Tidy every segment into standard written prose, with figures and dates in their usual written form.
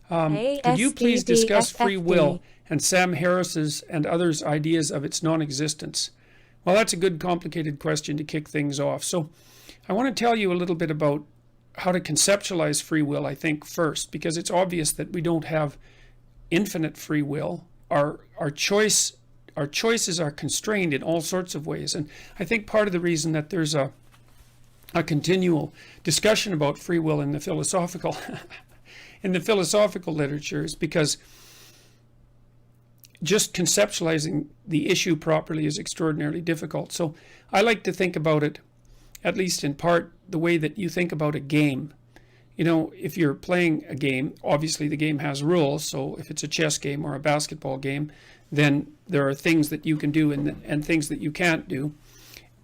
Could you please discuss free will ASDBFFD. and Sam Harris's and others' ideas of its non-existence? Well, that's a good, complicated question to kick things off. So I want to tell you a little bit about how to conceptualize free will, I think, first, because it's obvious that we don't have infinite free will. Our choices are constrained in all sorts of ways. And I think part of the reason that there's a continual discussion about free will in the philosophical in the philosophical literature is because just conceptualizing the issue properly is extraordinarily difficult. So I like to think about it, at least in part, the way that you think about a game. You know, if you're playing a game, obviously the game has rules. So if it's a chess game or a basketball game, then there are things that you can do and things that you can't do.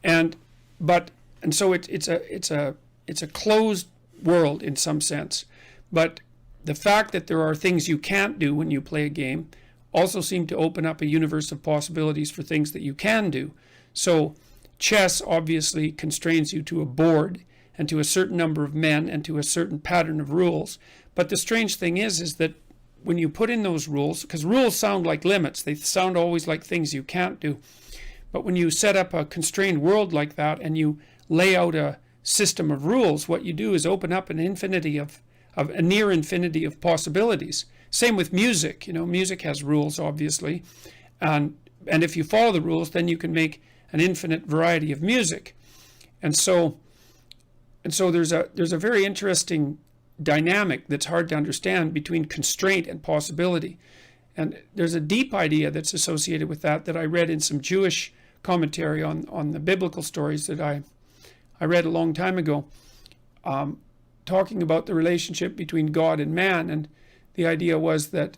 And so it's a closed world in some sense. But the fact that there are things you can't do when you play a game also seem to open up a universe of possibilities for things that you can do. So chess obviously constrains you to a board and to a certain number of men and to a certain pattern of rules. But the strange thing is that when you put in those rules, because rules sound like limits, they sound always like things you can't do. But when you set up a constrained world like that and you lay out a system of rules, what you do is open up an infinity of a near infinity of possibilities. Same with music. You know, music has rules, obviously. And if you follow the rules, then you can make an infinite variety of music. And so there's a very interesting dynamic that's hard to understand between constraint and possibility. And there's a deep idea that's associated with that I read in some Jewish commentary on the biblical stories that I read a long time ago, talking about the relationship between God and man. And the idea was that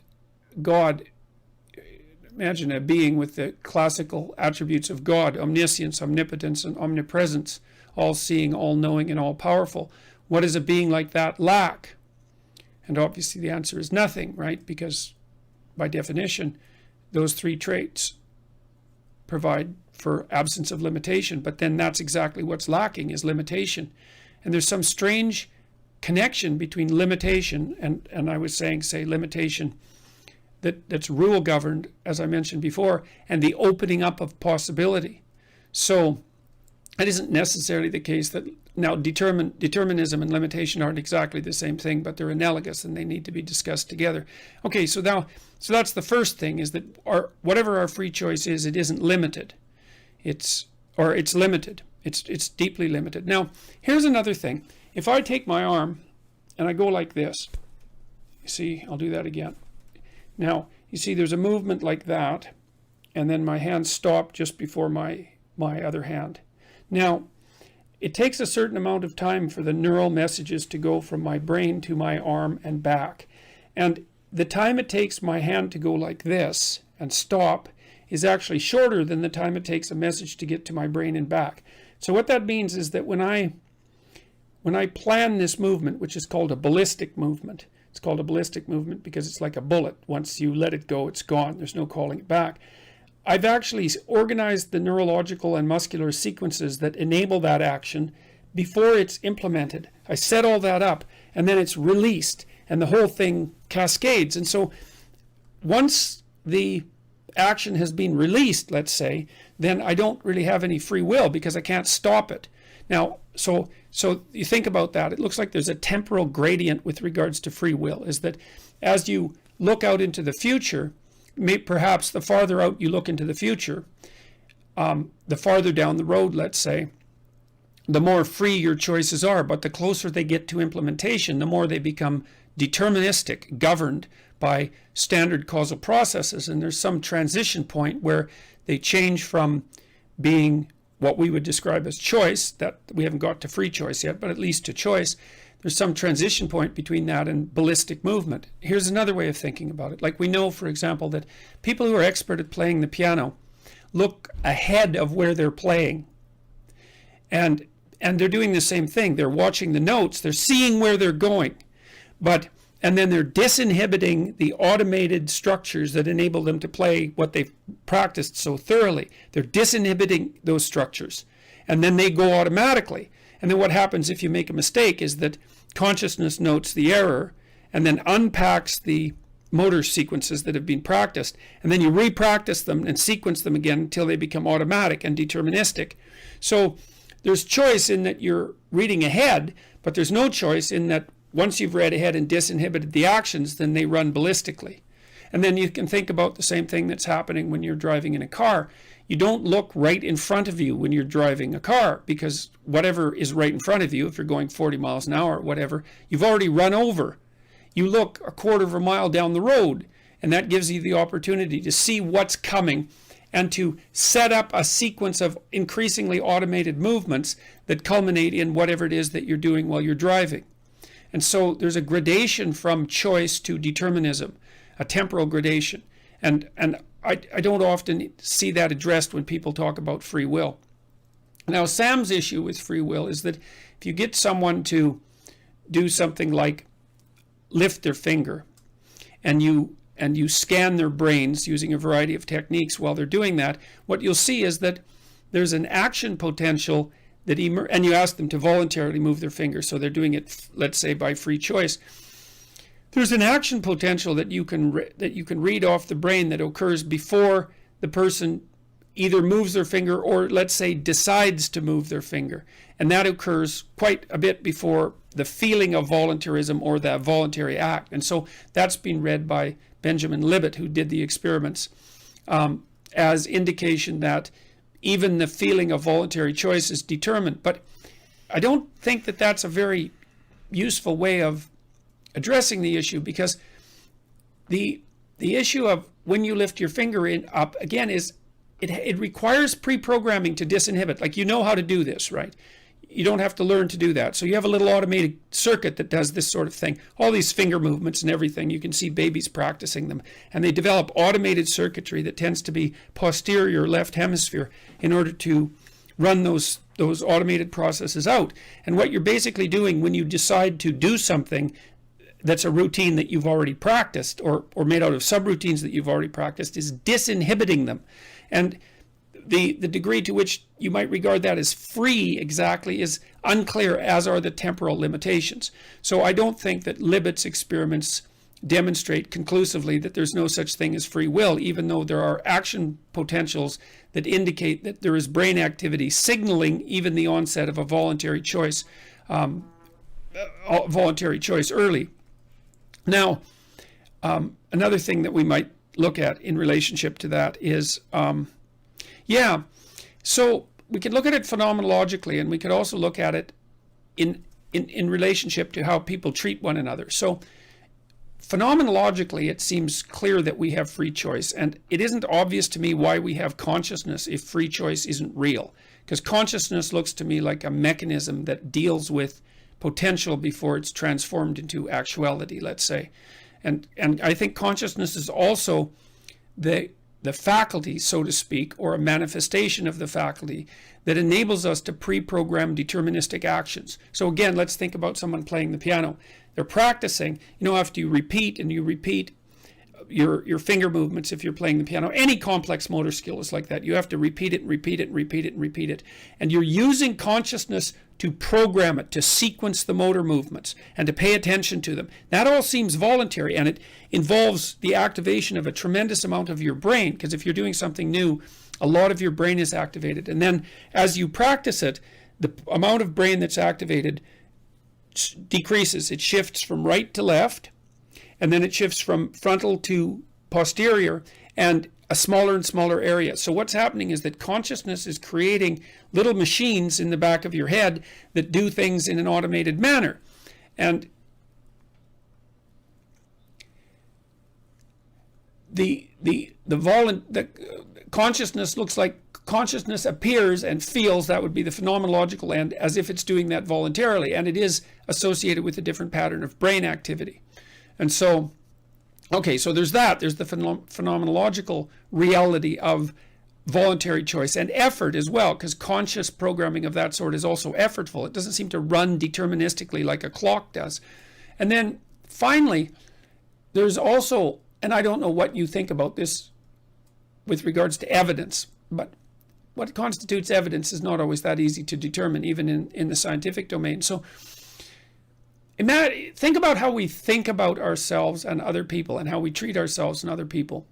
God, imagine a being with the classical attributes of God, omniscience, omnipotence, and omnipresence, all-seeing, all-knowing, and all-powerful. What does a being like that lack? And obviously the answer is nothing, right? Because by definition, those three traits provide for absence of limitation. But then that's exactly what's lacking, is limitation. And there's some strange connection between limitation and I was saying, say, limitation that's rule governed, as I mentioned before, and the opening up of possibility. So it isn't necessarily the case that now determinism and limitation aren't exactly the same thing, but they're analogous and they need to be discussed together. Okay, so that's the first thing, is that whatever our free choice is, it isn't limited. It's limited. It's deeply limited. Now, here's another thing. If I take my arm and I go like this, you see, I'll do that again. Now, you see there's a movement like that, and then my hands stop just before my other hand. Now, it takes a certain amount of time for the neural messages to go from my brain to my arm and back. And the time it takes my hand to go like this and stop is actually shorter than the time it takes a message to get to my brain and back. So what that means is that when I plan this movement, which is called a ballistic movement, it's called a ballistic movement because it's like a bullet. Once you let it go, it's gone. There's no calling it back. I've actually organized the neurological and muscular sequences that enable that action before it's implemented. I set all that up, and then it's released, and the whole thing cascades. And so once the action has been released, let's say, then I don't really have any free will because I can't stop it. Now, so you think about that. It looks like there's a temporal gradient with regards to free will, is that as you look out into the future, perhaps the farther out you look into the future, the farther down the road, let's say, the more free your choices are. But the closer they get to implementation, the more they become deterministic, governed by standard causal processes. And there's some transition point where they change from being what we would describe as choice, that we haven't got to free choice yet, but at least to choice. There's some transition point between that and ballistic movement. Here's another way of thinking about it. Like we know, for example, that people who are expert at playing the piano look ahead of where they're playing. And they're doing the same thing. They're watching the notes. They're seeing where they're going. And then they're disinhibiting the automated structures that enable them to play what they've practiced so thoroughly. They're disinhibiting those structures. And then they go automatically. And then what happens if you make a mistake is that consciousness notes the error and then unpacks the motor sequences that have been practiced, and then you re-practice them and sequence them again until they become automatic and deterministic. So there's choice in that you're reading ahead, but there's no choice in that once you've read ahead and disinhibited the actions, then they run ballistically. And then you can think about the same thing that's happening when you're driving in a car. You don't look right in front of you when you're driving a car, because whatever is right in front of you, if you're going 40 miles an hour or whatever, you've already run over. You look a quarter of a mile down the road, and that gives you the opportunity to see what's coming and to set up a sequence of increasingly automated movements that culminate in whatever it is that you're doing while you're driving. And so there's a gradation from choice to determinism, a temporal gradation. And I don't often see that addressed when people talk about free will. Now, Sam's issue with free will is that if you get someone to do something like lift their finger, and you scan their brains using a variety of techniques while they're doing that, what you'll see is that there's an action potential that and you ask them to voluntarily move their finger, so they're doing it, let's say, by free choice. There's an action potential that you can read off the brain that occurs before the person either moves their finger or, let's say, decides to move their finger. And that occurs quite a bit before the feeling of voluntarism or that voluntary act. And so that's been read by Benjamin Libet, who did the experiments, as indication that even the feeling of voluntary choice is determined. But I don't think that that's a very useful way of addressing the issue, because the issue of when you lift your finger up again is it requires pre-programming to disinhibit. Like, you know how to do this, right? You don't have to learn to do that. So you have a little automated circuit that does this sort of thing. All these finger movements and everything, you can see babies practicing them. And they develop automated circuitry that tends to be posterior left hemisphere in order to run those automated processes out. And what you're basically doing when you decide to do something that's a routine that you've already practiced, or made out of subroutines that you've already practiced, is disinhibiting them. And the degree to which you might regard that as free exactly is unclear, as are the temporal limitations. So I don't think that Libet's experiments demonstrate conclusively that there's no such thing as free will, even though there are action potentials that indicate that there is brain activity signaling even the onset of a voluntary choice early. Now, another thing that we might look at in relationship to that is, so we could look at it phenomenologically, and we could also look at it in relationship to how people treat one another. So phenomenologically, it seems clear that we have free choice, and it isn't obvious to me why we have consciousness if free choice isn't real, because consciousness looks to me like a mechanism that deals with potential before it's transformed into actuality, let's say. And I think consciousness is also the faculty, so to speak, or a manifestation of the faculty that enables us to pre-program deterministic actions. So again, let's think about someone playing the piano. They're practicing, after you repeat and you repeat your finger movements, if you're playing the piano, any complex motor skill is like that. You have to repeat it and repeat it and repeat it and repeat it. And you're using consciousness to program it, to sequence the motor movements, and to pay attention to them. That all seems voluntary, and it involves the activation of a tremendous amount of your brain, because if you're doing something new, a lot of your brain is activated. And then as you practice it, the amount of brain that's activated decreases. It shifts from right to left, and then it shifts from frontal to posterior, and a smaller and smaller area. So what's happening is that consciousness is creating little machines in the back of your head that do things in an automated manner. And the consciousness looks like consciousness appears and feels, that would be the phenomenological end, as if it's doing that voluntarily, and it is associated with a different pattern of brain activity. And so, okay, so there's that. There's the phenomenological reality of voluntary choice and effort as well, because conscious programming of that sort is also effortful. It doesn't seem to run deterministically like a clock does. And then finally, there's also, and I don't know what you think about this with regards to evidence, but what constitutes evidence is not always that easy to determine, even in the scientific domain. So Think about how we think about ourselves and other people and how we treat ourselves and other people.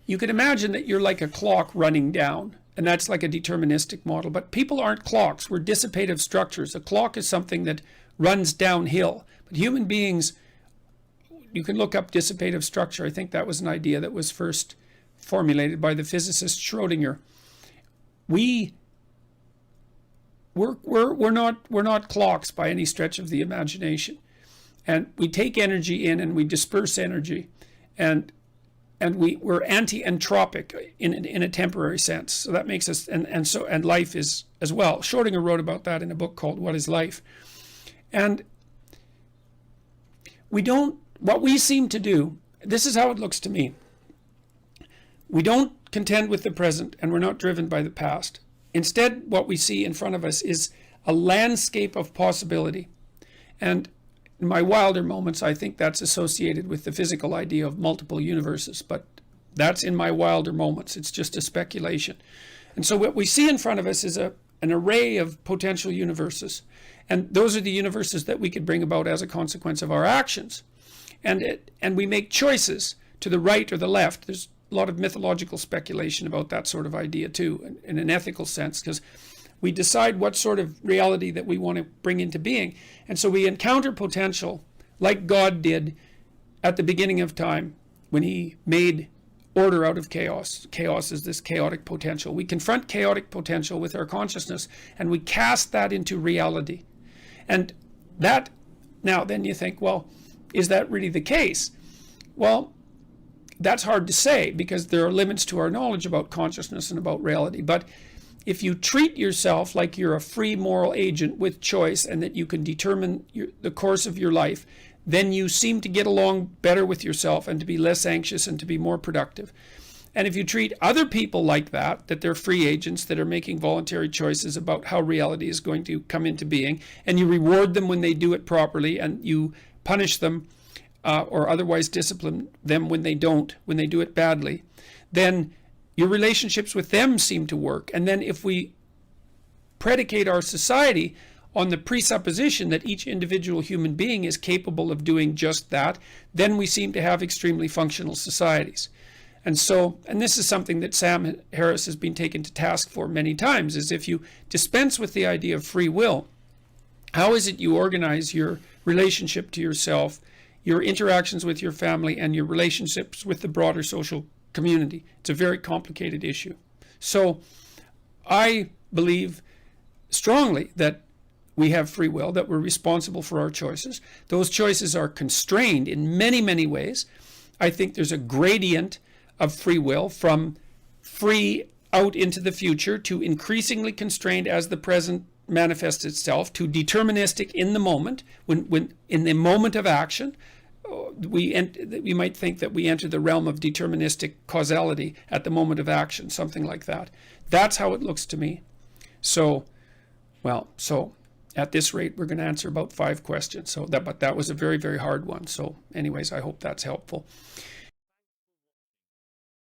You can imagine that you're like a clock running down, and that's like a deterministic model. But people aren't clocks. We're dissipative structures. A clock is something that runs downhill. But human beings, you can look up dissipative structure. I think that was an idea that was first formulated by the physicist Schrodinger. We're not clocks by any stretch of the imagination. And we take energy in and we disperse energy. And we're anti-entropic in a temporary sense. So that makes us, and life is as well. Schrodinger wrote about that in a book called What is Life? And what we seem to do, this is how it looks to me. We don't contend with the present, and we're not driven by the past. Instead, what we see in front of us is a landscape of possibility. And in my wilder moments, I think that's associated with the physical idea of multiple universes, but that's in my wilder moments. It's just a speculation. And so what we see in front of us is an array of potential universes. And those are the universes that we could bring about as a consequence of our actions. And we make choices to the right or the left. There's a lot of mythological speculation about that sort of idea too, in an ethical sense, because we decide what sort of reality that we want to bring into being. And so we encounter potential like God did at the beginning of time when he made order out of chaos. Chaos is this chaotic potential. We confront chaotic potential with our consciousness and we cast that into reality. And that, now then you think, well, is that really the case? Well, that's hard to say because there are limits to our knowledge about consciousness and about reality. But if you treat yourself like you're a free moral agent with choice and that you can determine the course of your life, then you seem to get along better with yourself and to be less anxious and to be more productive. And if you treat other people like that they're free agents that are making voluntary choices about how reality is going to come into being, and you reward them when they do it properly and you punish them or otherwise discipline them when they don't, when they do it badly, then your relationships with them seem to work. And then if we predicate our society on the presupposition that each individual human being is capable of doing just that, then we seem to have extremely functional societies. And so, and this is something that Sam Harris has been taken to task for many times, is if you dispense with the idea of free will, how is it you organize your relationship to yourself, your interactions with your family, and your relationships with the broader social community? It's a very complicated issue. So I believe strongly that we have free will, that we're responsible for our choices. Those choices are constrained in many, many ways. I think there's a gradient of free will from free out into the future to increasingly constrained as the present manifests itself to deterministic in the moment, when in the moment of action. We might think that we enter the realm of deterministic causality at the moment of action, something like that. That's how it looks to me. So at this rate, we're going to answer about 5 questions. But that was a very, very hard one. So anyways, I hope that's helpful.